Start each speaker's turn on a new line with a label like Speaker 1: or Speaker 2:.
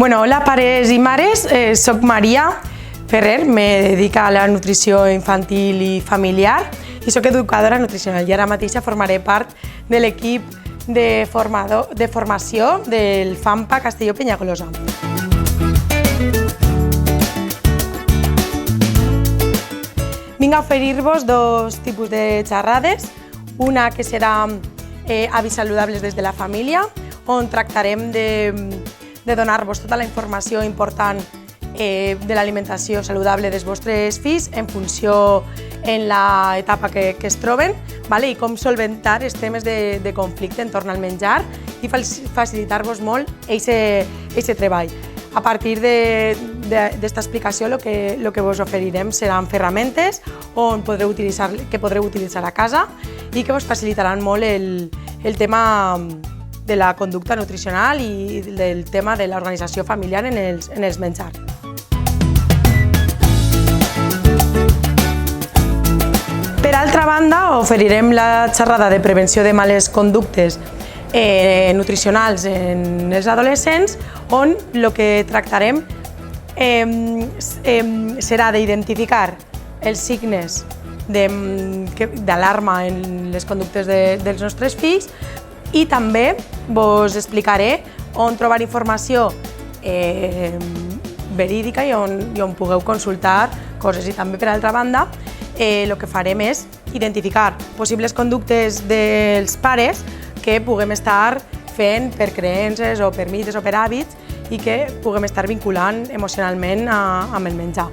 Speaker 1: Hola pares i mares, soc Maria Ferrer, me dedico a la nutrició infantil i familiar i soc educadora nutricional i ara mateix formaré part de l'equip de formació del FAMPA Castelló-Penyagolosa. Vinc a oferir-vos dos tipus de xerrades, una que serà hàbits saludables des de la família, on tractarem de donar-vos tota la informació important de l'alimentació saludable dels vostres fills en funció en l'etapa que es troben i com solventar els temes de conflicte entorn al menjar i facilitar-vos molt aquest treball. A partir d'esta explicació, el que vos oferirem seran ferramentes que podreu utilitzar a casa i que vos facilitaran molt el tema de la conducta nutricional i del tema de l'organització familiar en els menjars. Per altra banda, oferirem la xerrada de prevenció de males conductes nutricionals en els adolescents, on el que tractarem serà d'identificar els signes d'alarma en les conductes dels nostres fills i també vos explicaré on trobar informació verídica i on pugueu consultar coses. I també, per altra banda, el que farem és identificar possibles conductes dels pares que puguem estar fent per creences o per mites o per hàbits i que puguem estar vinculant emocionalment amb el menjar.